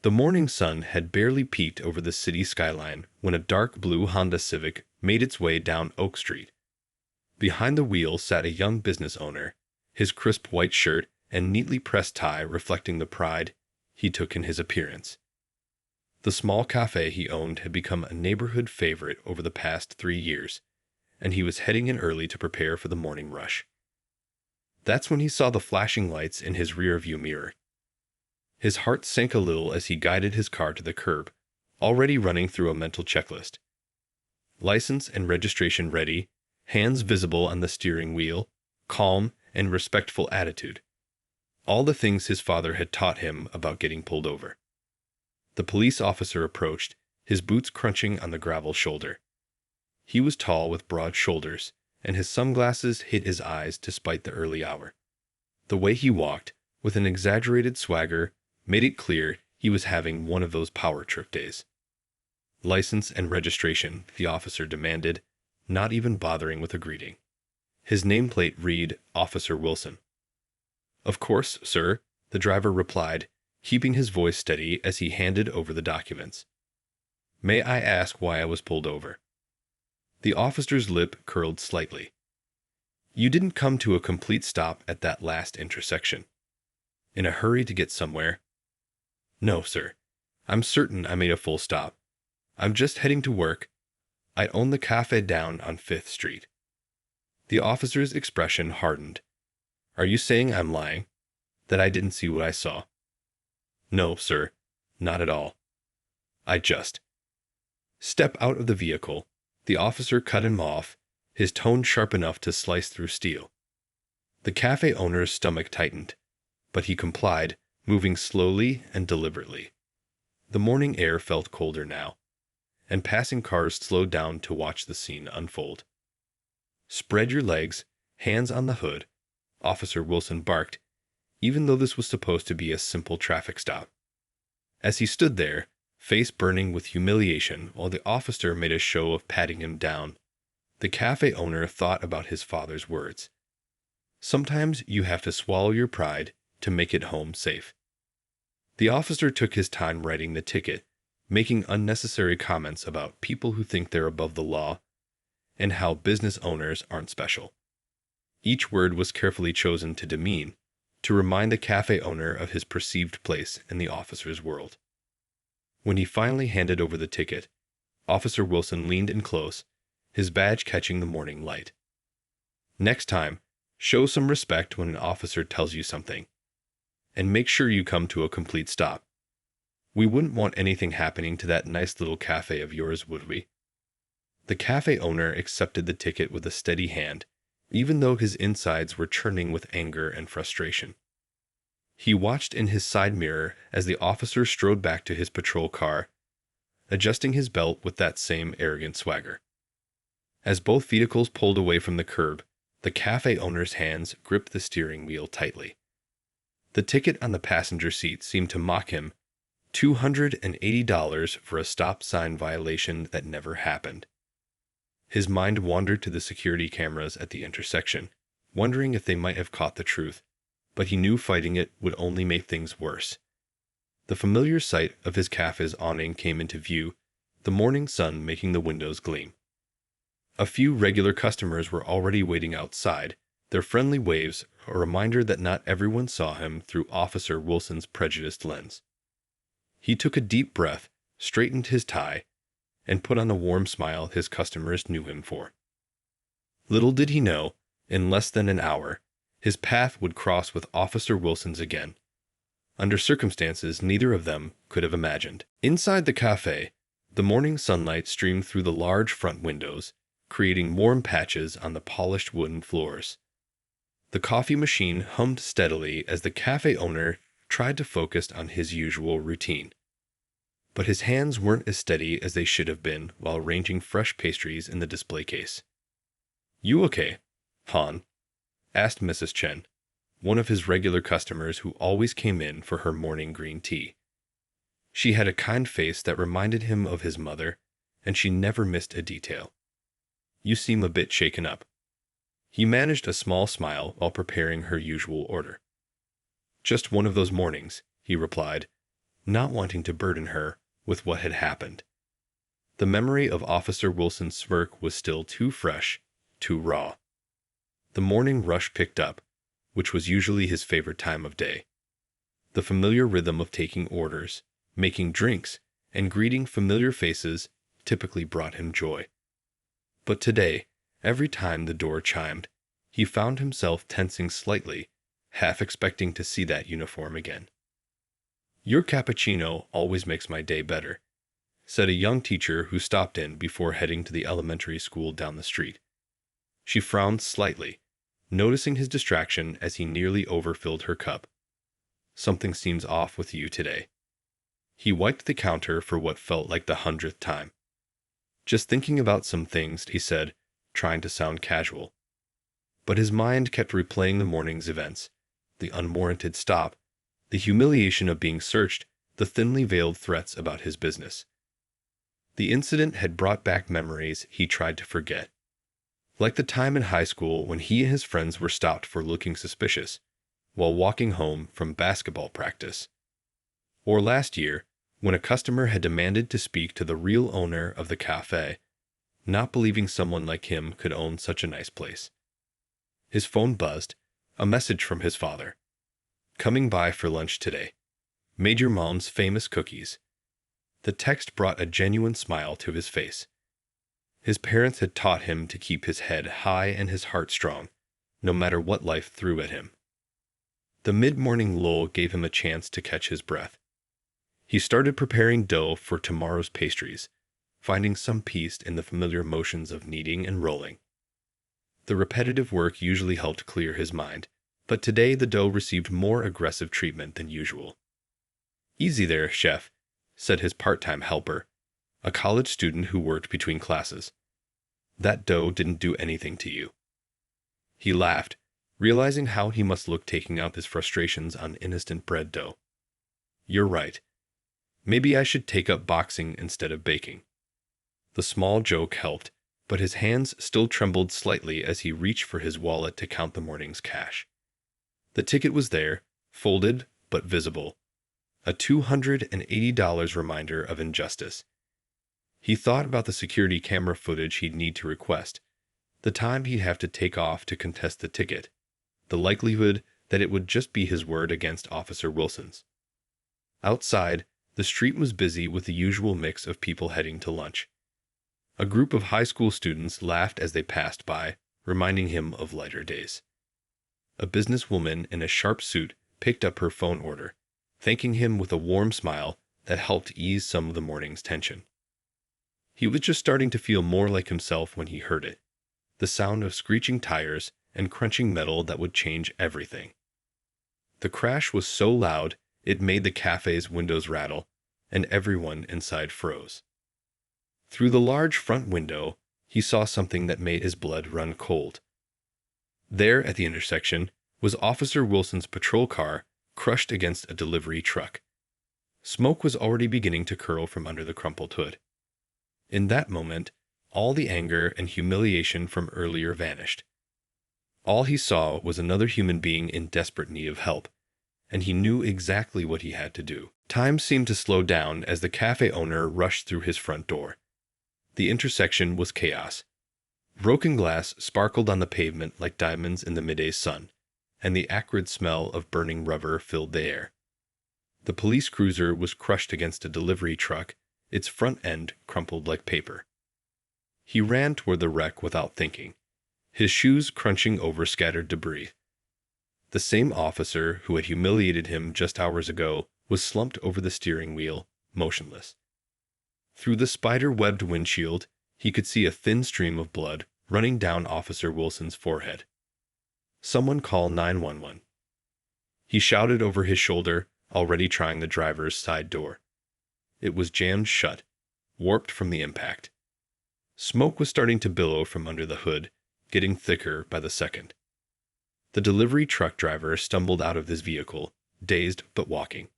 The morning sun had barely peeked over the city skyline when a dark blue Honda Civic made its way down Oak Street. Behind the wheel sat a young business owner, his crisp white shirt and neatly pressed tie reflecting the pride he took in his appearance. The small cafe he owned had become a neighborhood favorite over the past 3 years, and he was heading in early to prepare for the morning rush. That's when he saw the flashing lights in his rearview mirror. His heart sank a little as he guided his car to the curb, already running through a mental checklist. License and registration ready, hands visible on the steering wheel, calm and respectful attitude. All the things his father had taught him about getting pulled over. The police officer approached, his boots crunching on the gravel shoulder. He was tall with broad shoulders, and his sunglasses hid his eyes despite the early hour. The way he walked, with an exaggerated swagger, made it clear he was having one of those power trip days. License and registration, the officer demanded, not even bothering with a greeting. His nameplate read, Officer Wilson. Of course, sir, the driver replied, keeping his voice steady as he handed over the documents. May I ask why I was pulled over? The officer's lip curled slightly. You didn't come to a complete stop at that last intersection. In a hurry to get somewhere? No, sir. I'm certain I made a full stop. I'm just heading to work. I own the cafe down on 5th Street. The officer's expression hardened. Are you saying I'm lying? That I didn't see what I saw? No, sir. Not at all. I just. Step out of the vehicle. The officer cut him off, his tone sharp enough to slice through steel. The cafe owner's stomach tightened, but he complied, moving slowly and deliberately. The morning air felt colder now, and passing cars slowed down to watch the scene unfold. Spread your legs, hands on the hood, Officer Wilson barked, even though this was supposed to be a simple traffic stop. As he stood there, face burning with humiliation while the officer made a show of patting him down, the cafe owner thought about his father's words. Sometimes you have to swallow your pride to make it home safe. The officer took his time writing the ticket, making unnecessary comments about people who think they're above the law and how business owners aren't special. Each word was carefully chosen to demean, to remind the cafe owner of his perceived place in the officer's world. When he finally handed over the ticket, Officer Wilson leaned in close, his badge catching the morning light. Next time, show some respect when an officer tells you something. And make sure you come to a complete stop. We wouldn't want anything happening to that nice little cafe of yours, would we? The cafe owner accepted the ticket with a steady hand, even though his insides were churning with anger and frustration. He watched in his side mirror as the officer strode back to his patrol car, adjusting his belt with that same arrogant swagger. As both vehicles pulled away from the curb, the cafe owner's hands gripped the steering wheel tightly. The ticket on the passenger seat seemed to mock him, $280 for a stop sign violation that never happened. His mind wandered to the security cameras at the intersection, wondering if they might have caught the truth, but he knew fighting it would only make things worse. The familiar sight of his cafe's awning came into view, the morning sun making the windows gleam. A few regular customers were already waiting outside, their friendly waves a reminder that not everyone saw him through Officer Wilson's prejudiced lens. He took a deep breath, straightened his tie, and put on the warm smile his customers knew him for. Little did he know, in less than an hour, his path would cross with Officer Wilson's again, under circumstances neither of them could have imagined. Inside the cafe, the morning sunlight streamed through the large front windows, creating warm patches on the polished wooden floors. The coffee machine hummed steadily as the cafe owner tried to focus on his usual routine. But his hands weren't as steady as they should have been while arranging fresh pastries in the display case. "You okay, Han?" asked Mrs. Chen, one of his regular customers who always came in for her morning green tea. She had a kind face that reminded him of his mother, and she never missed a detail. "You seem a bit shaken up." He managed a small smile while preparing her usual order. "Just one of those mornings," he replied, not wanting to burden her with what had happened. The memory of Officer Wilson's smirk was still too fresh, too raw. The morning rush picked up, which was usually his favorite time of day. The familiar rhythm of taking orders, making drinks, and greeting familiar faces typically brought him joy. But today, every time the door chimed, he found himself tensing slightly, half expecting to see that uniform again. "Your cappuccino always makes my day better," said a young teacher who stopped in before heading to the elementary school down the street. She frowned slightly, noticing his distraction as he nearly overfilled her cup. "Something seems off with you today." He wiped the counter for what felt like the 100th time. "Just thinking about some things," he said, trying to sound casual. But his mind kept replaying the morning's events, the unwarranted stop, the humiliation of being searched, the thinly veiled threats about his business. The incident had brought back memories he tried to forget. Like the time in high school when he and his friends were stopped for looking suspicious while walking home from basketball practice. Or last year, when a customer had demanded to speak to the real owner of the cafe, not believing someone like him could own such a nice place. His phone buzzed, a message from his father. "Coming by for lunch today. Made your mom's famous cookies." The text brought a genuine smile to his face. His parents had taught him to keep his head high and his heart strong, no matter what life threw at him. The mid-morning lull gave him a chance to catch his breath. He started preparing dough for tomorrow's pastries, finding some peace in the familiar motions of kneading and rolling. The repetitive work usually helped clear his mind, but today the dough received more aggressive treatment than usual. "Easy there, chef," said his part-time helper, a college student who worked between classes. "That dough didn't do anything to you." He laughed, realizing how he must look taking out his frustrations on innocent bread dough. "You're right. Maybe I should take up boxing instead of baking." The small joke helped, but his hands still trembled slightly as he reached for his wallet to count the morning's cash. The ticket was there, folded but visible, a $280 reminder of injustice. He thought about the security camera footage he'd need to request, the time he'd have to take off to contest the ticket, the likelihood that it would just be his word against Officer Wilson's. Outside, the street was busy with the usual mix of people heading to lunch. A group of high school students laughed as they passed by, reminding him of lighter days. A businesswoman in a sharp suit picked up her phone order, thanking him with a warm smile that helped ease some of the morning's tension. He was just starting to feel more like himself when he heard it, the sound of screeching tires and crunching metal that would change everything. The crash was so loud it made the cafe's windows rattle, and everyone inside froze. Through the large front window, he saw something that made his blood run cold. There at the intersection was Officer Wilson's patrol car crushed against a delivery truck. Smoke was already beginning to curl from under the crumpled hood. In that moment, all the anger and humiliation from earlier vanished. All he saw was another human being in desperate need of help, and he knew exactly what he had to do. Time seemed to slow down as the cafe owner rushed through his front door. The intersection was chaos. Broken glass sparkled on the pavement like diamonds in the midday sun, and the acrid smell of burning rubber filled the air. The police cruiser was crushed against a delivery truck, its front end crumpled like paper. He ran toward the wreck without thinking, his shoes crunching over scattered debris. The same officer who had humiliated him just hours ago was slumped over the steering wheel, motionless. Through the spider-webbed windshield, he could see a thin stream of blood running down Officer Wilson's forehead. "Someone call 911. He shouted over his shoulder, already trying the driver's side door. It was jammed shut, warped from the impact. Smoke was starting to billow from under the hood, getting thicker by the second. The delivery truck driver stumbled out of his vehicle, dazed but walking.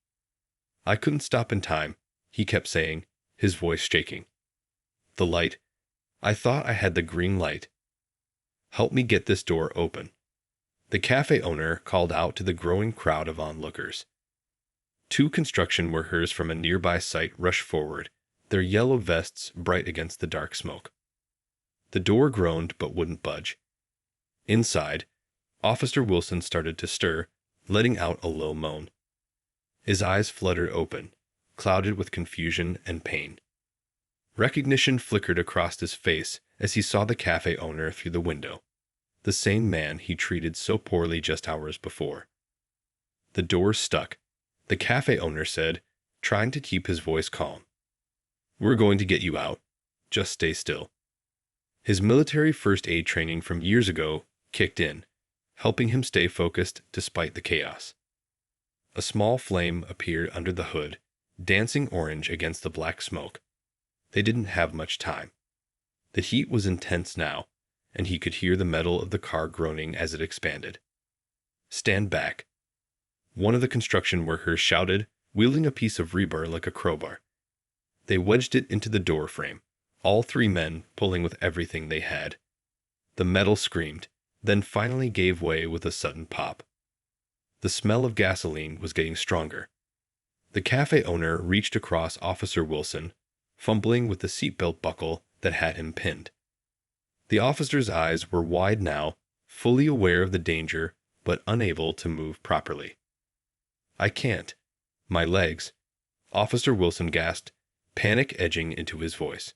"I couldn't stop in time," he kept saying, his voice shaking. "The light. I thought I had the green light. Help me get this door open." The cafe owner called out to the growing crowd of onlookers. Two construction workers from a nearby site rushed forward, their yellow vests bright against the dark smoke. The door groaned but wouldn't budge. Inside, Officer Wilson started to stir, letting out a low moan. His eyes fluttered open, clouded with confusion and pain. Recognition flickered across his face as he saw the cafe owner through the window, the same man he treated so poorly just hours before. The door stuck. The cafe owner said, trying to keep his voice calm. "We're going to get you out. Just stay still." His military first aid training from years ago kicked in, helping him stay focused despite the chaos. A small flame appeared under the hood, dancing orange against the black smoke. They didn't have much time. The heat was intense now, and he could hear the metal of the car groaning as it expanded. "Stand back," one of the construction workers shouted, wielding a piece of rebar like a crowbar. They wedged it into the door frame, all three men pulling with everything they had. The metal screamed, then finally gave way with a sudden pop. The smell of gasoline was getting stronger. The cafe owner reached across Officer Wilson, fumbling with the seatbelt buckle that had him pinned. The officer's eyes were wide now, fully aware of the danger, but unable to move properly. "I can't. My legs," Officer Wilson gasped, panic edging into his voice.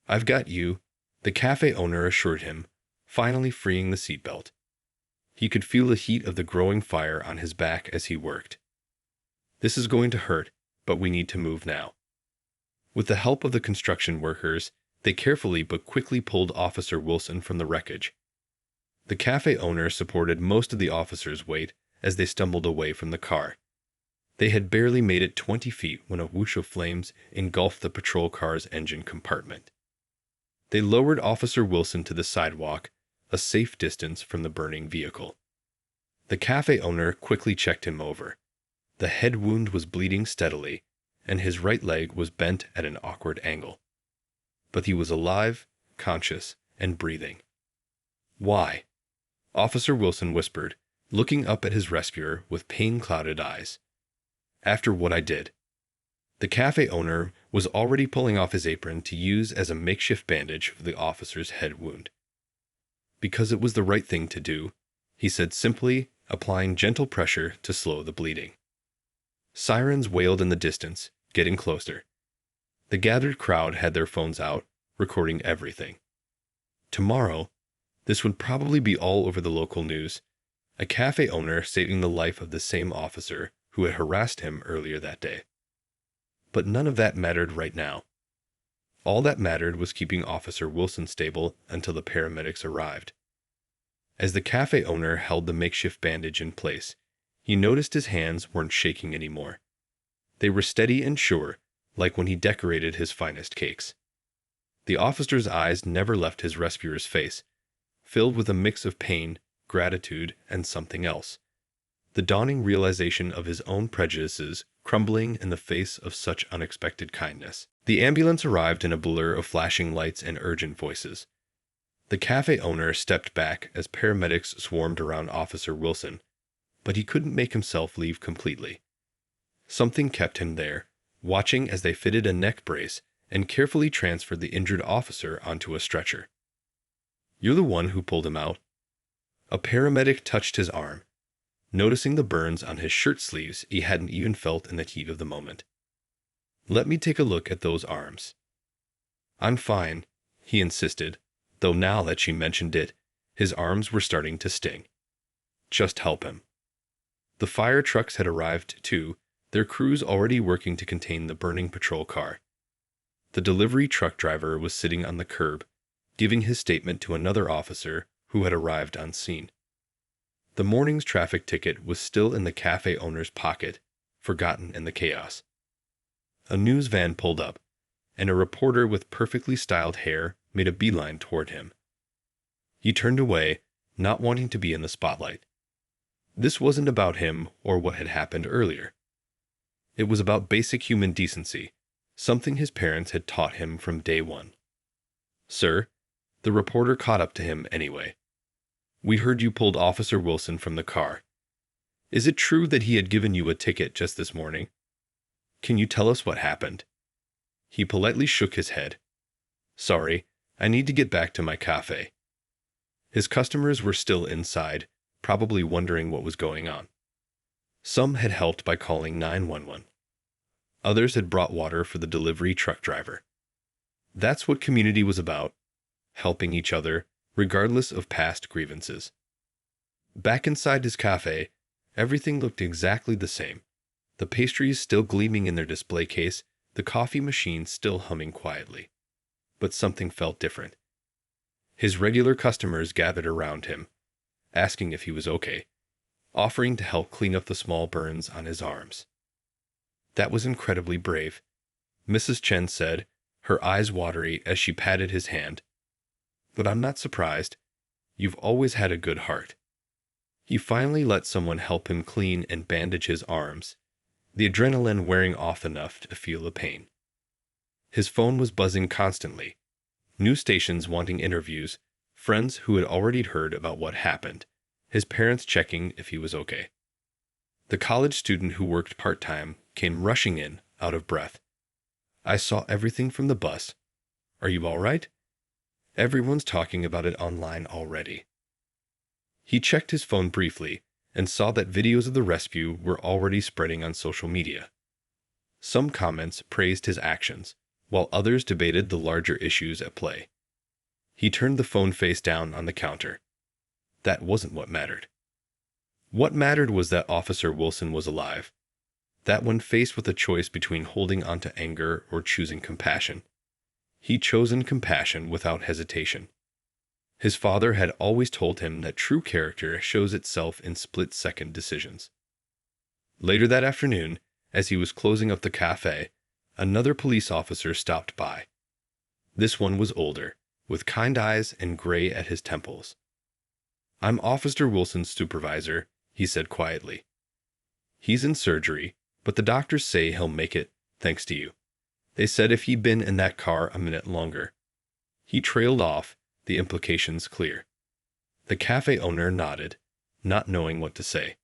"I've got you," the cafe owner assured him, finally freeing the seatbelt. He could feel the heat of the growing fire on his back as he worked. "This is going to hurt, but we need to move now." With the help of the construction workers, they carefully but quickly pulled Officer Wilson from the wreckage. The cafe owner supported most of the officer's weight as they stumbled away from the car. They had barely made it 20 feet when a whoosh of flames engulfed the patrol car's engine compartment. They lowered Officer Wilson to the sidewalk, a safe distance from the burning vehicle. The cafe owner quickly checked him over. The head wound was bleeding steadily, and his right leg was bent at an awkward angle. But he was alive, conscious, and breathing. "Why?" Officer Wilson whispered, looking up at his rescuer with pain-clouded eyes. "After what I did." The cafe owner was already pulling off his apron to use as a makeshift bandage for the officer's head wound. "Because it was the right thing to do," he said simply, applying gentle pressure to slow the bleeding. Sirens wailed in the distance, getting closer. The gathered crowd had their phones out, recording everything. Tomorrow, this would probably be all over the local news. A cafe owner saving the life of the same officer who had harassed him earlier that day. But none of that mattered right now. All that mattered was keeping Officer Wilson stable until the paramedics arrived. As the cafe owner held the makeshift bandage in place, he noticed his hands weren't shaking anymore. They were steady and sure, like when he decorated his finest cakes. The officer's eyes never left his rescuer's face, filled with a mix of pain, gratitude, and something else. The dawning realization of his own prejudices crumbling in the face of such unexpected kindness. The ambulance arrived in a blur of flashing lights and urgent voices. The cafe owner stepped back as paramedics swarmed around Officer Wilson, but he couldn't make himself leave completely. Something kept him there, watching as they fitted a neck brace and carefully transferred the injured officer onto a stretcher. "You're the one who pulled him out." A paramedic touched his arm, noticing the burns on his shirt sleeves he hadn't even felt in the heat of the moment. "Let me take a look at those arms." "I'm fine," he insisted, though now that she mentioned it, his arms were starting to sting. "Just help him." The fire trucks had arrived too, their crews already working to contain the burning patrol car. The delivery truck driver was sitting on the curb, giving his statement to another officer who had arrived on scene. The morning's traffic ticket was still in the cafe owner's pocket, forgotten in the chaos. A news van pulled up, and a reporter with perfectly styled hair made a beeline toward him. He turned away, not wanting to be in the spotlight. This wasn't about him or what had happened earlier. It was about basic human decency, something his parents had taught him from day one. "Sir," the reporter caught up to him anyway. "We heard you pulled Officer Wilson from the car." Is it true that he had given you a ticket just this morning? Can you tell us what happened? He politely shook his head. Sorry, I need to get back to my cafe. His customers were still inside, probably wondering what was going on. Some had helped by calling 911. Others had brought water for the delivery truck driver. That's what community was about, helping each other, regardless of past grievances. Back inside his cafe, everything looked exactly the same. The pastries still gleaming in their display case, the coffee machine still humming quietly. But something felt different. His regular customers gathered around him, asking if he was okay, offering to help clean up the small burns on his arms. That was incredibly brave, Mrs. Chen said, her eyes watery as she patted his hand. But I'm not surprised. You've always had a good heart. He finally let someone help him clean and bandage his arms, the adrenaline wearing off enough to feel the pain. His phone was buzzing constantly. New stations wanting interviews, friends who had already heard about what happened, his parents checking if he was okay. The college student who worked part-time came rushing in, out of breath. I saw everything from the bus. Are you all right? Everyone's talking about it online already. He checked his phone briefly and saw that videos of the rescue were already spreading on social media. Some comments praised his actions, while others debated the larger issues at play. He turned the phone face down on the counter. That wasn't what mattered. What mattered was that Officer Wilson was alive. That when faced with a choice between holding on to anger or choosing compassion, he'd chosen compassion without hesitation. His father had always told him that true character shows itself in split-second decisions. Later that afternoon, as he was closing up the cafe, another police officer stopped by. This one was older, with kind eyes and gray at his temples. I'm Officer Wilson's supervisor, he said quietly. He's in surgery, but the doctors say he'll make it, thanks to you. They said if he'd been in that car a minute longer. He trailed off, the implications clear. The cafe owner nodded, not knowing what to say.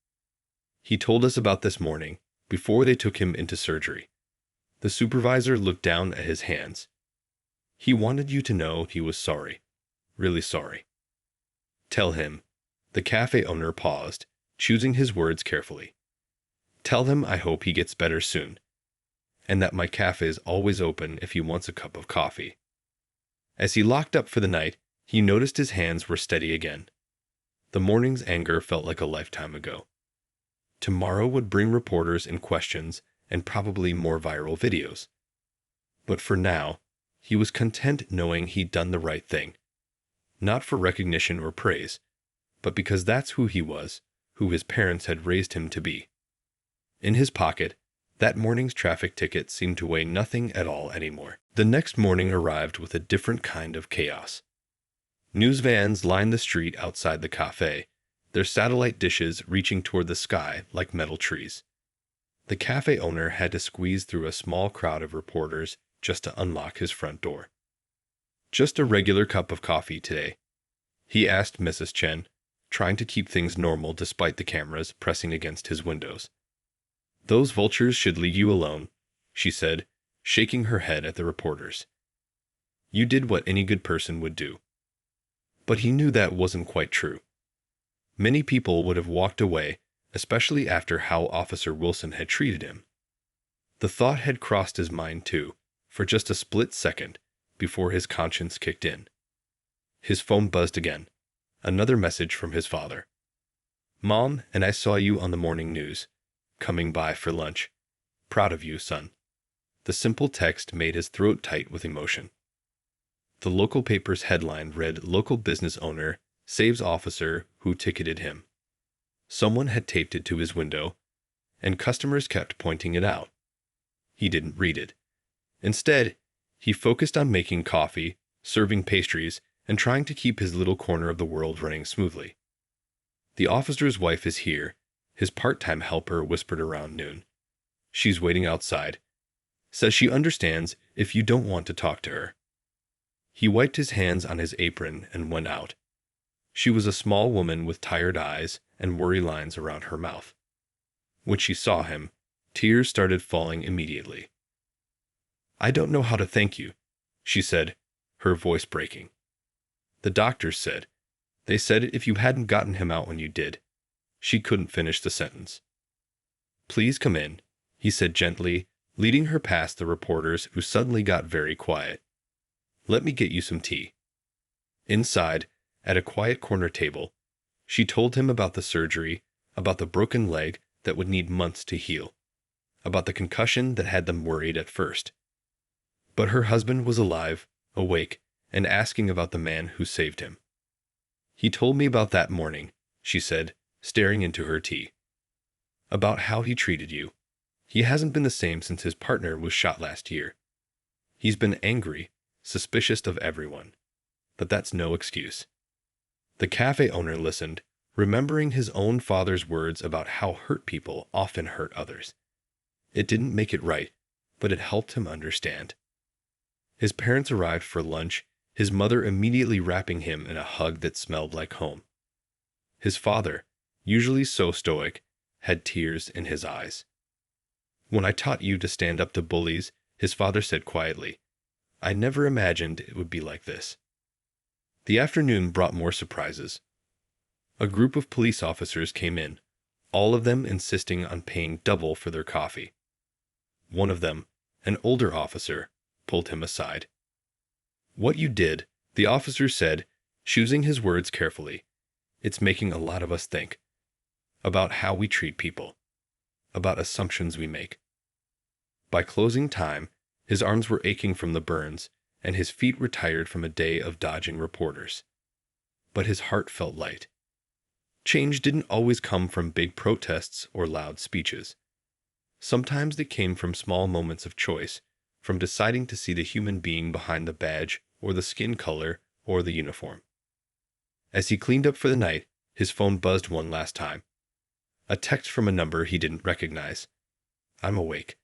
He told us about this morning, before they took him into surgery. The supervisor looked down at his hands. He wanted you to know he was sorry, really sorry. Tell him. The cafe owner paused, choosing his words carefully. Tell him I hope he gets better soon, and that my cafe is always open if he wants a cup of coffee. As he locked up for the night, he noticed his hands were steady again. The morning's anger felt like a lifetime ago. Tomorrow would bring reporters and questions and probably more viral videos. But for now, he was content knowing he'd done the right thing. Not for recognition or praise, but because that's who he was, who his parents had raised him to be. In his pocket, that morning's traffic ticket seemed to weigh nothing at all anymore. The next morning arrived with a different kind of chaos. News vans lined the street outside the cafe, their satellite dishes reaching toward the sky like metal trees. The cafe owner had to squeeze through a small crowd of reporters just to unlock his front door. Just a regular cup of coffee today, he asked Mrs. Chen, trying to keep things normal despite the cameras pressing against his windows. Those vultures should leave you alone, she said, shaking her head at the reporters. You did what any good person would do. But he knew that wasn't quite true. Many people would have walked away, especially after how Officer Wilson had treated him. The thought had crossed his mind too, for just a split second, before his conscience kicked in. His phone buzzed again. Another message from his father. Mom, and I saw you on the morning news. Coming by for lunch. Proud of you, son. The simple text made his throat tight with emotion. The local paper's headline read, Local business owner saves officer who ticketed him. Someone had taped it to his window, and customers kept pointing it out. He didn't read it. Instead, he focused on making coffee, serving pastries, and trying to keep his little corner of the world running smoothly. The officer's wife is here, his part-time helper whispered around noon. She's waiting outside. Says she understands if you don't want to talk to her. He wiped his hands on his apron and went out. She was a small woman with tired eyes and worry lines around her mouth. When she saw him, tears started falling immediately. "I don't know how to thank you," she said, her voice breaking. "The doctors said. They said if you hadn't gotten him out when you did." She couldn't finish the sentence. "Please come in," he said gently, leading her past the reporters who suddenly got very quiet. "Let me get you some tea." Inside, at a quiet corner table, she told him about the surgery, about the broken leg that would need months to heal, about the concussion that had them worried at first. But her husband was alive, awake, and asking about the man who saved him. "He told me about that morning," she said, staring into her tea. "About how he treated you. He hasn't been the same since his partner was shot last year. He's been angry, suspicious of everyone. But that's no excuse." The cafe owner listened, remembering his own father's words about how hurt people often hurt others. It didn't make it right, but it helped him understand. His parents arrived for lunch, his mother immediately wrapping him in a hug that smelled like home. His father, usually so stoic, had tears in his eyes. "When I taught you to stand up to bullies," his father said quietly, "I never imagined it would be like this." The afternoon brought more surprises. A group of police officers came in, all of them insisting on paying double for their coffee. One of them, an older officer, pulled him aside. "What you did," the officer said, choosing his words carefully, "it's making a lot of us think. About how we treat people. About assumptions we make." By closing time, his arms were aching from the burns, and his feet were tired from a day of dodging reporters. But his heart felt light. Change didn't always come from big protests or loud speeches. Sometimes it came from small moments of choice, from deciding to see the human being behind the badge or the skin color or the uniform. As he cleaned up for the night, his phone buzzed one last time. A text from a number he didn't recognize. "I'm awake.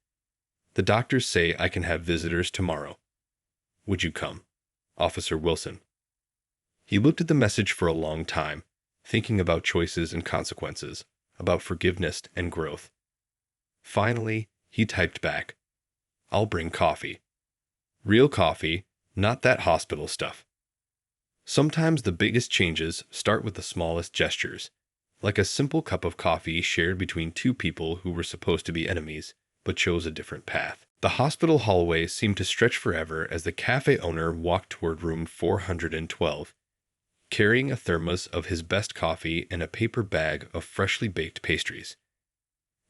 The doctors say I can have visitors tomorrow. Would you come? Officer Wilson." He looked at the message for a long time, thinking about choices and consequences, about forgiveness and growth. Finally, he typed back, "I'll bring coffee. Real coffee, not that hospital stuff." Sometimes the biggest changes start with the smallest gestures, like a simple cup of coffee shared between two people who were supposed to be enemies, but chose a different path. The hospital hallway seemed to stretch forever as the cafe owner walked toward room 412, carrying a thermos of his best coffee and a paper bag of freshly baked pastries.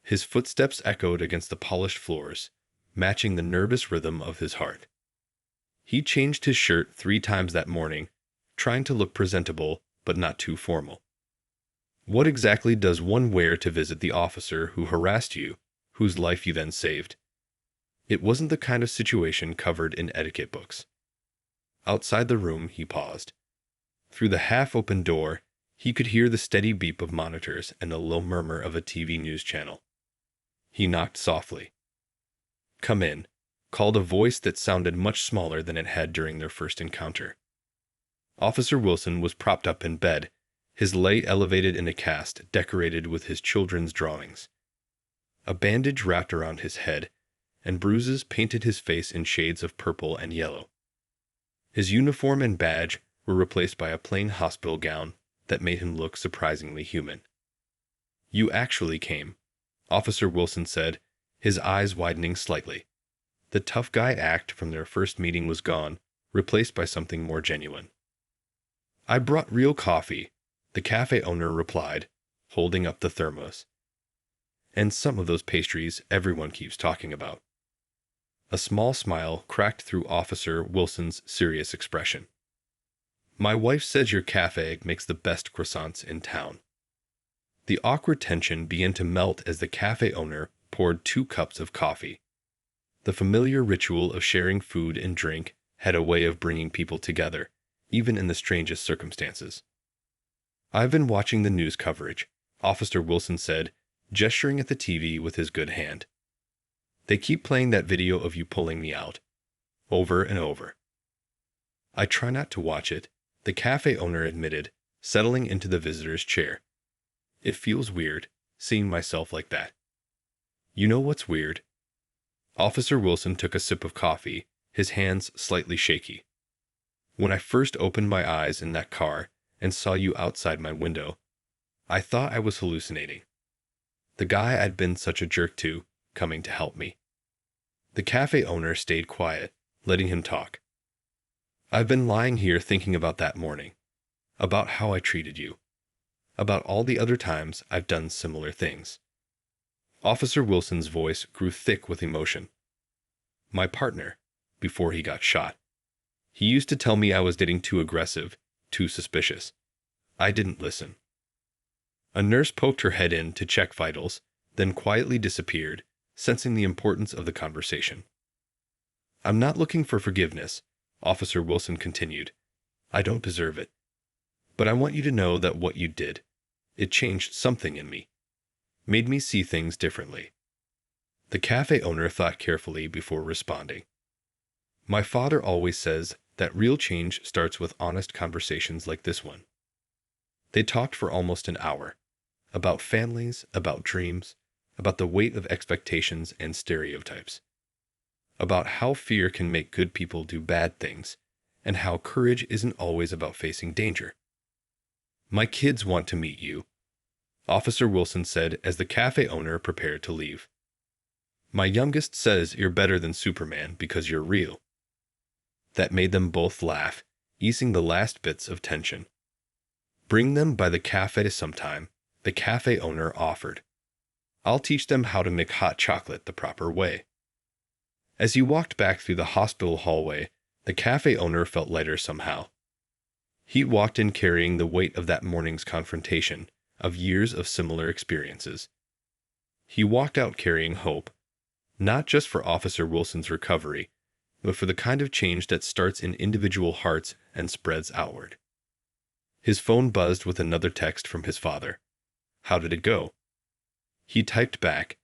His footsteps echoed against the polished floors, matching the nervous rhythm of his heart. He changed his shirt 3 times that morning, trying to look presentable but not too formal. What exactly does one wear to visit the officer who harassed you, whose life you then saved? It wasn't the kind of situation covered in etiquette books. Outside the room, he paused. Through the half-open door, he could hear the steady beep of monitors and the low murmur of a TV news channel. He knocked softly. "Come in," called a voice that sounded much smaller than it had during their first encounter. Officer Wilson was propped up in bed, his lay elevated in a cast decorated with his children's drawings. A bandage wrapped around his head, and bruises painted his face in shades of purple and yellow. His uniform and badge were replaced by a plain hospital gown that made him look surprisingly human. "You actually came," Officer Wilson said, his eyes widening slightly. The tough guy act from their first meeting was gone, replaced by something more genuine. "I brought real coffee," the cafe owner replied, holding up the thermos. "And some of those pastries everyone keeps talking about." A small smile cracked through Officer Wilson's serious expression. "My wife says your cafe makes the best croissants in town." The awkward tension began to melt as the cafe owner poured 2 cups of coffee. The familiar ritual of sharing food and drink had a way of bringing people together, even in the strangest circumstances. "I've been watching the news coverage," Officer Wilson said, gesturing at the TV with his good hand. "They keep playing that video of you pulling me out. Over and over." "I try not to watch it," the cafe owner admitted, settling into the visitor's chair. "It feels weird, seeing myself like that." You know what's weird? Officer Wilson took a sip of coffee, his hands slightly shaky. When I first opened my eyes in that car and saw you outside my window, I thought I was hallucinating. The guy I'd been such a jerk to, coming to help me. The cafe owner stayed quiet, letting him talk. I've been lying here thinking about that morning, about how I treated you, about all the other times I've done similar things. Officer Wilson's voice grew thick with emotion. My partner, before he got shot. He used to tell me I was getting too aggressive, too suspicious. I didn't listen. A nurse poked her head in to check vitals, then quietly disappeared, sensing the importance of the conversation. I'm not looking for forgiveness, Officer Wilson continued. I don't deserve it. But I want you to know that what you did, it changed something in me. Made me see things differently. The cafe owner thought carefully before responding. My father always says that real change starts with honest conversations like this one. They talked for almost an hour. About families, about dreams, about the weight of expectations and stereotypes. About how fear can make good people do bad things, and how courage isn't always about facing danger. My kids want to meet you, Officer Wilson said as the cafe owner prepared to leave. My youngest says you're better than Superman because you're real. That made them both laugh, easing the last bits of tension. Bring them by the cafe sometime, the cafe owner offered. I'll teach them how to make hot chocolate the proper way. As he walked back through the hospital hallway, the cafe owner felt lighter somehow. He walked in carrying the weight of that morning's confrontation, of years of similar experiences. He walked out carrying hope, not just for Officer Wilson's recovery, but for the kind of change that starts in individual hearts and spreads outward. His phone buzzed with another text from his father. How did it go? He typed back,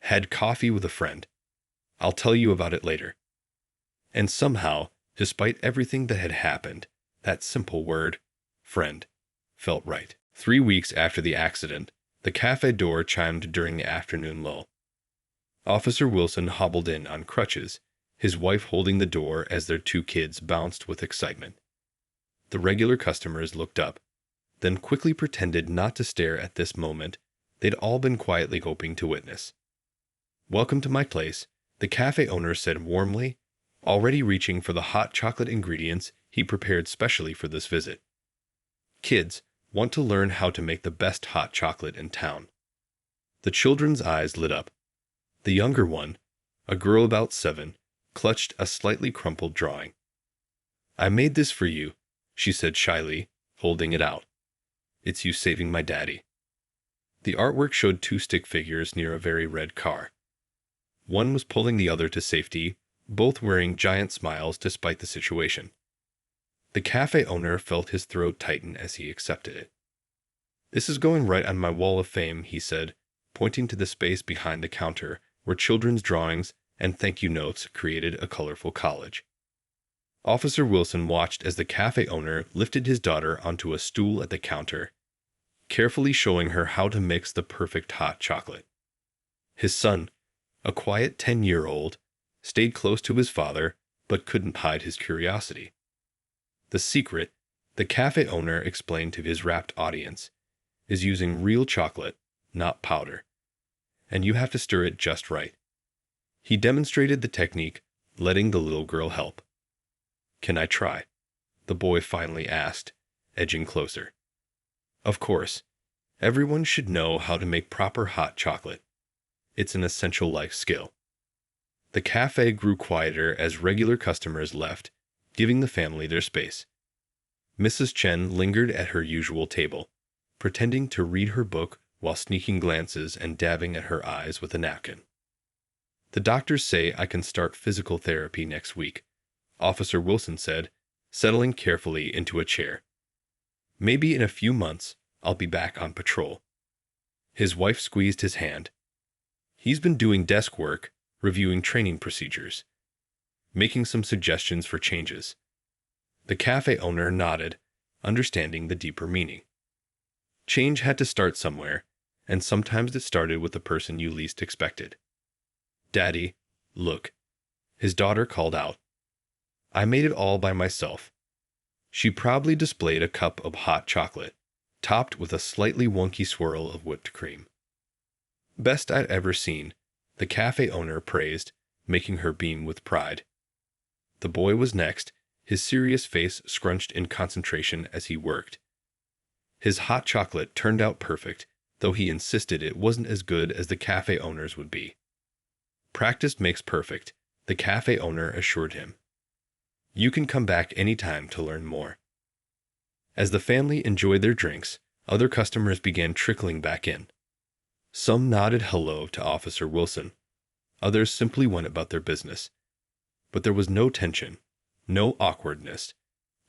had coffee with a friend. I'll tell you about it later. And somehow, despite everything that had happened, that simple word, friend, felt right. 3 weeks after the accident, the cafe door chimed during the afternoon lull. Officer Wilson hobbled in on crutches, his wife holding the door as their 2 kids bounced with excitement. The regular customers looked up, then quickly pretended not to stare at this moment they'd all been quietly hoping to witness. Welcome to my place, the cafe owner said warmly, already reaching for the hot chocolate ingredients he prepared specially for this visit. Kids want to learn how to make the best hot chocolate in town. The children's eyes lit up. The younger one, a girl about 7, clutched a slightly crumpled drawing. I made this for you, she said shyly, holding it out. It's you saving my daddy. The artwork showed 2 stick figures near a very red car. One was pulling the other to safety, both wearing giant smiles despite the situation. The cafe owner felt his throat tighten as he accepted it. This is going right on my wall of fame, he said, pointing to the space behind the counter where children's drawings and thank you notes created a colorful collage. Officer Wilson watched as the cafe owner lifted his daughter onto a stool at the counter, carefully showing her how to mix the perfect hot chocolate. His son, a quiet 10-year-old, stayed close to his father but couldn't hide his curiosity. The secret, the cafe owner explained to his rapt audience, is using real chocolate, not powder. And you have to stir it just right. He demonstrated the technique, letting the little girl help. Can I try? The boy finally asked, edging closer. Of course. Everyone should know how to make proper hot chocolate. It's an essential life skill. The cafe grew quieter as regular customers left, giving the family their space. Mrs. Chen lingered at her usual table, pretending to read her book while sneaking glances and dabbing at her eyes with a napkin. The doctors say I can start physical therapy next week, Officer Wilson said, settling carefully into a chair. Maybe in a few months, I'll be back on patrol. His wife squeezed his hand. He's been doing desk work, reviewing training procedures, making some suggestions for changes. The cafe owner nodded, understanding the deeper meaning. Change had to start somewhere, and sometimes it started with the person you least expected. "Daddy, look," his daughter called out. "I made it all by myself." She proudly displayed a cup of hot chocolate, topped with a slightly wonky swirl of whipped cream. "Best I'd ever seen," the cafe owner praised, making her beam with pride. The boy was next, his serious face scrunched in concentration as he worked. His hot chocolate turned out perfect, though he insisted it wasn't as good as the cafe owner's would be. "Practice makes perfect," the cafe owner assured him. "You can come back any time to learn more." As the family enjoyed their drinks, other customers began trickling back in. Some nodded hello to Officer Wilson. Others simply went about their business. But there was no tension, no awkwardness,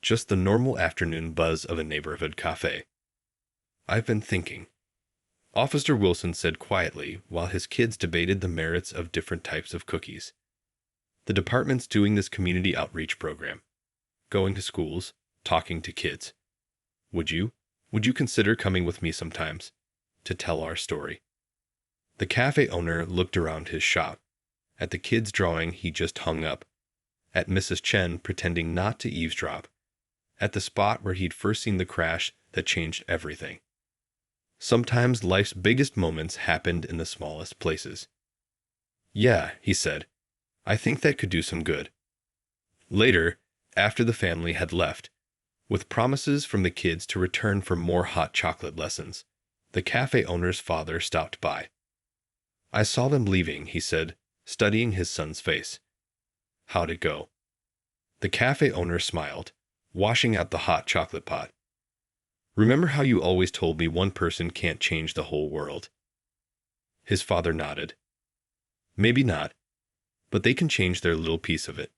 just the normal afternoon buzz of a neighborhood cafe. "I've been thinking," Officer Wilson said quietly while his kids debated the merits of different types of cookies. "The department's doing this community outreach program, going to schools, talking to kids. Would you consider coming with me sometimes to tell our story?" The cafe owner looked around his shop, at the kid's drawing he just hung up, at Mrs. Chen pretending not to eavesdrop, at the spot where he'd first seen the crash that changed everything. Sometimes life's biggest moments happened in the smallest places. "Yeah," he said, "I think that could do some good." Later, after the family had left, with promises from the kids to return for more hot chocolate lessons, the cafe owner's father stopped by. "I saw them leaving," he said, studying his son's face. "How'd it go?" The cafe owner smiled, washing out the hot chocolate pot. "Remember how you always told me one person can't change the whole world?" His father nodded. "Maybe not, but they can change their little piece of it."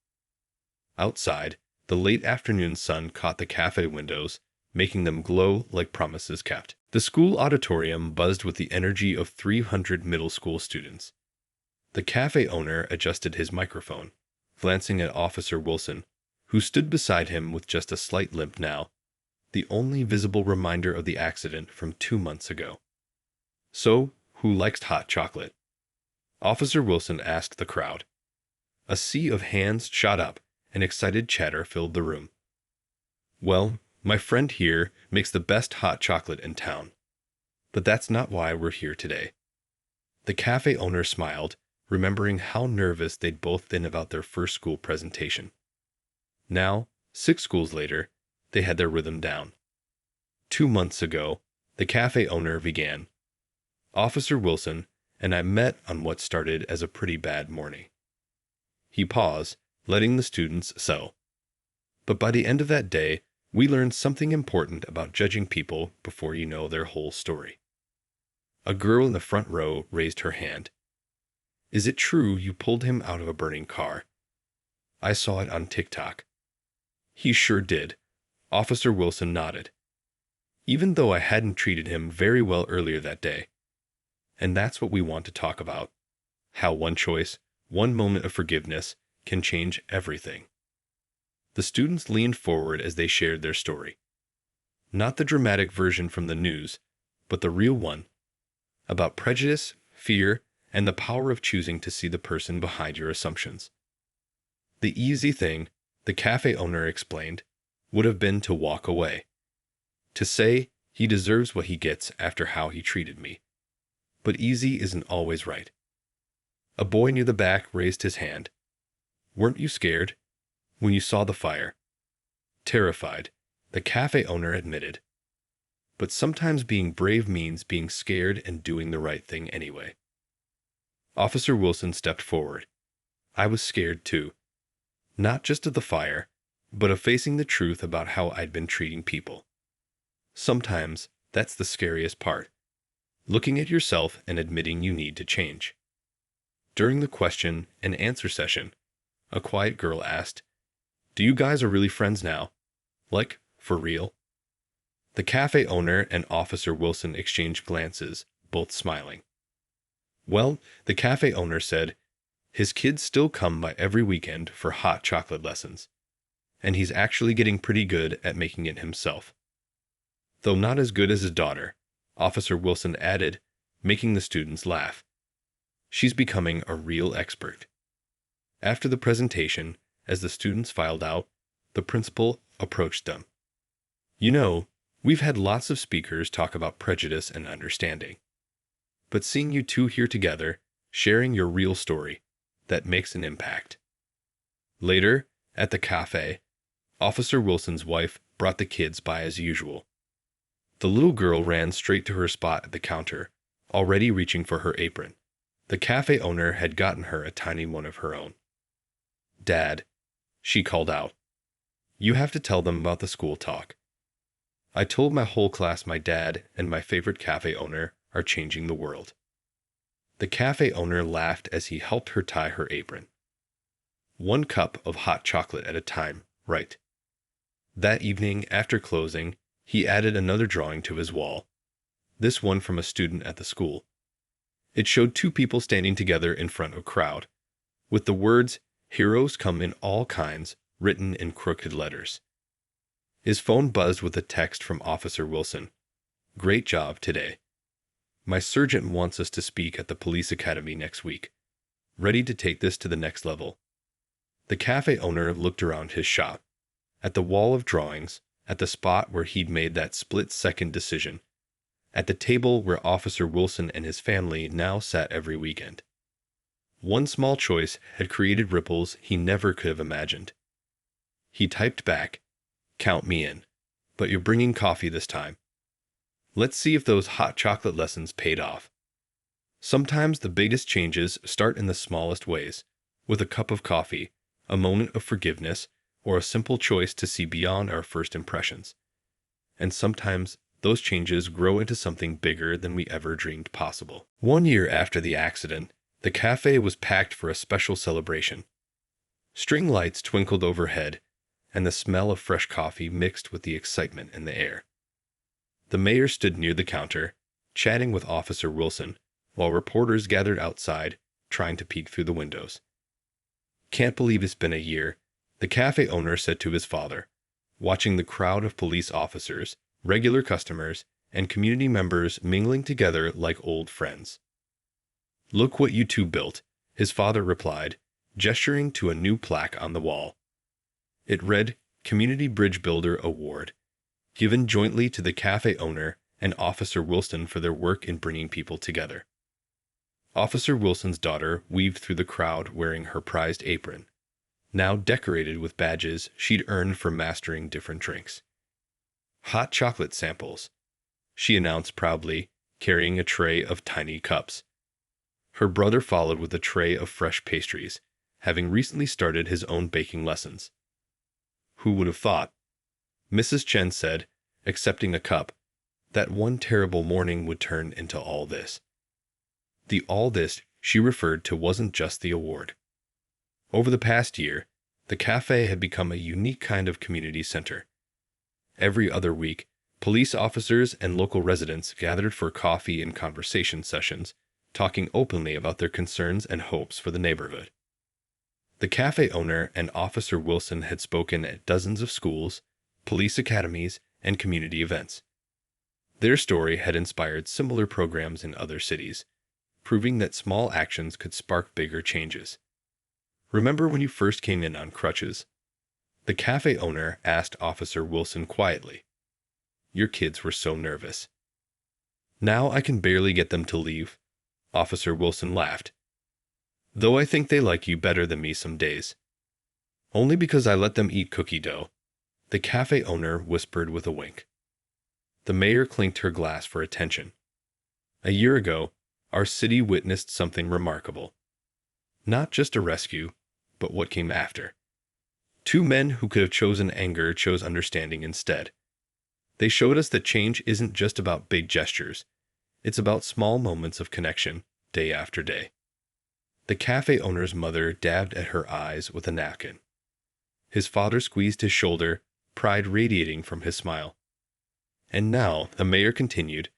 Outside, the late afternoon sun caught the cafe windows, making them glow like promises kept. The school auditorium buzzed with the energy of 300 middle school students. The cafe owner adjusted his microphone, glancing at Officer Wilson, who stood beside him with just a slight limp now, the only visible reminder of the accident from 2 months ago. "So, who likes hot chocolate?" Officer Wilson asked the crowd. A sea of hands shot up, and excited chatter filled the room. "Well, my friend here makes the best hot chocolate in town. But that's not why we're here today." The cafe owner smiled, remembering how nervous they'd both been about their first school presentation. Now, 6 schools later, they had their rhythm down. 2 months ago, the cafe owner began. "Officer Wilson and I met on what started as a pretty bad morning." He paused, letting the students settle. "But by the end of that day, we learned something important about judging people before you know their whole story." A girl in the front row raised her hand. "Is it true you pulled him out of a burning car?" "I saw it on TikTok." "He sure did." Officer Wilson nodded. "Even though I hadn't treated him very well earlier that day. And that's what we want to talk about. How one choice, one moment of forgiveness, can change everything." The students leaned forward as they shared their story. Not the dramatic version from the news, but the real one. About prejudice, fear, and the power of choosing to see the person behind your assumptions. The easy thing, the cafe owner explained, would have been to walk away. To say, he deserves what he gets after how he treated me. But easy isn't always right. A boy near the back raised his hand. "Weren't you scared when you saw the fire?" "Terrified," the cafe owner admitted. But sometimes being brave means being scared and doing the right thing anyway. Officer Wilson stepped forward. "I was scared too. Not just of the fire, but of facing the truth about how I'd been treating people. Sometimes that's the scariest part. Looking at yourself and admitting you need to change." During the question and answer session, a quiet girl asked, "Do you guys are really friends now? Like, for real?" The cafe owner and Officer Wilson exchanged glances, both smiling. "Well," the cafe owner said, "his kids still come by every weekend for hot chocolate lessons. And he's actually getting pretty good at making it himself. Though not as good as his daughter," Officer Wilson added, making the students laugh. She's becoming a real expert. After the presentation, as the students filed out, the principal approached them. You know, we've had lots of speakers talk about prejudice and understanding. But seeing you two here together, sharing your real story, that makes an impact. Later, at the cafe, Officer Wilson's wife brought the kids by as usual. The little girl ran straight to her spot at the counter, already reaching for her apron. The cafe owner had gotten her a tiny one of her own. "Dad," she called out, "you have to tell them about the school talk. I told my whole class my dad and my favorite cafe owner are changing the world." The cafe owner laughed as he helped her tie her apron. "One cup of hot chocolate at a time, right?" That evening, after closing, he added another drawing to his wall, this one from a student at the school. It showed two people standing together in front of a crowd, with the words, "Heroes come in all kinds," written in crooked letters. His phone buzzed with a text from Officer Wilson. "Great job today. My sergeant wants us to speak at the police academy next week. Ready to take this to the next level." The cafe owner looked around his shop, at the wall of drawings, at the spot where he'd made that split-second decision, at the table where Officer Wilson and his family now sat every weekend. One small choice had created ripples he never could have imagined. He typed back, "Count me in, but you're bringing coffee this time. Let's see if those hot chocolate lessons paid off." Sometimes the biggest changes start in the smallest ways, with a cup of coffee, a moment of forgiveness, or a simple choice to see beyond our first impressions. And sometimes those changes grow into something bigger than we ever dreamed possible. 1 year after the accident, the cafe was packed for a special celebration. String lights twinkled overhead, and the smell of fresh coffee mixed with the excitement in the air. The mayor stood near the counter, chatting with Officer Wilson, while reporters gathered outside, trying to peek through the windows. "Can't believe it's been a year," the cafe owner said to his father, watching the crowd of police officers, regular customers, and community members mingling together like old friends. "Look what you two built," his father replied, gesturing to a new plaque on the wall. It read, "Community Bridge Builder Award, given jointly to the cafe owner and Officer Wilson for their work in bringing people together." Officer Wilson's daughter weaved through the crowd wearing her prized apron, now decorated with badges she'd earned for mastering different drinks. "Hot chocolate samples," she announced proudly, carrying a tray of tiny cups. Her brother followed with a tray of fresh pastries, having recently started his own baking lessons. "Who would have thought," Mrs. Chen said, accepting a cup, "that one terrible morning would turn into all this?" The all this she referred to wasn't just the award. Over the past year, the cafe had become a unique kind of community center. Every other week, police officers and local residents gathered for coffee and conversation sessions, talking openly about their concerns and hopes for the neighborhood. The cafe owner and Officer Wilson had spoken at dozens of schools, police academies, and community events. Their story had inspired similar programs in other cities, proving that small actions could spark bigger changes. "Remember when you first came in on crutches?" the cafe owner asked Officer Wilson quietly. "Your kids were so nervous." "Now I can barely get them to leave," Officer Wilson laughed. "Though I think they like you better than me some days." "Only because I let them eat cookie dough," the cafe owner whispered with a wink. The mayor clinked her glass for attention. "A year ago, our city witnessed something remarkable. Not just a rescue, but what came after. Two men who could have chosen anger chose understanding instead. They showed us that change isn't just about big gestures. It's about small moments of connection, day after day." The cafe owner's mother dabbed at her eyes with a napkin. His father squeezed his shoulder, pride radiating from his smile. "And now," the mayor continued,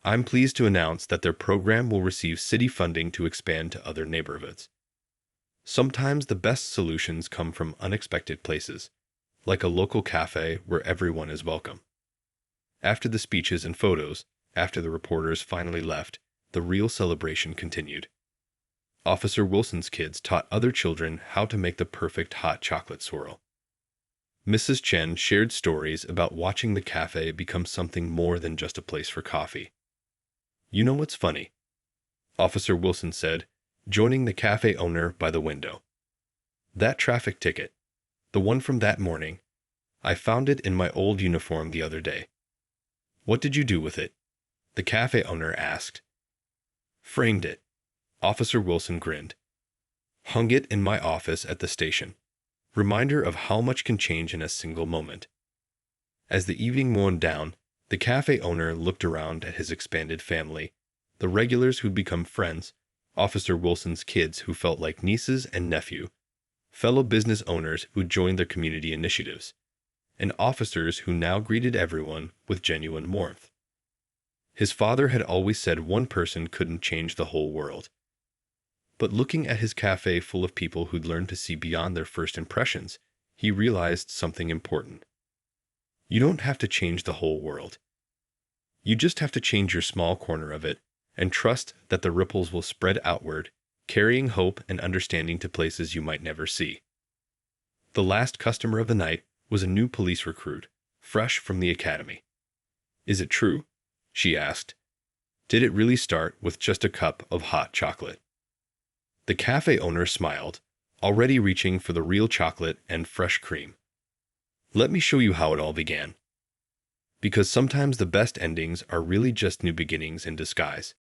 "I'm pleased to announce that their program will receive city funding to expand to other neighborhoods. Sometimes the best solutions come from unexpected places, like a local cafe where everyone is welcome." After the speeches and photos, after the reporters finally left, the real celebration continued. Officer Wilson's kids taught other children how to make the perfect hot chocolate swirl. Mrs. Chen shared stories about watching the cafe become something more than just a place for coffee. "You know what's funny?" Officer Wilson said, joining the cafe owner by the window. "That traffic ticket, the one from that morning, I found it in my old uniform the other day." "What did you do with it?" the cafe owner asked. "Framed it." Officer Wilson grinned. "Hung it in my office at the station. Reminder of how much can change in a single moment." As the evening wound down, the cafe owner looked around at his expanded family, the regulars who'd become friends, Officer Wilson's kids who felt like nieces and nephew, fellow business owners who joined their community initiatives, and officers who now greeted everyone with genuine warmth. His father had always said one person couldn't change the whole world. But looking at his cafe full of people who'd learned to see beyond their first impressions, he realized something important. You don't have to change the whole world. You just have to change your small corner of it and trust that the ripples will spread outward, carrying hope and understanding to places you might never see. The last customer of the night was a new police recruit, fresh from the academy. "Is it true?" she asked. "Did it really start with just a cup of hot chocolate?" The cafe owner smiled, already reaching for the real chocolate and fresh cream. "Let me show you how it all began. Because sometimes the best endings are really just new beginnings in disguise."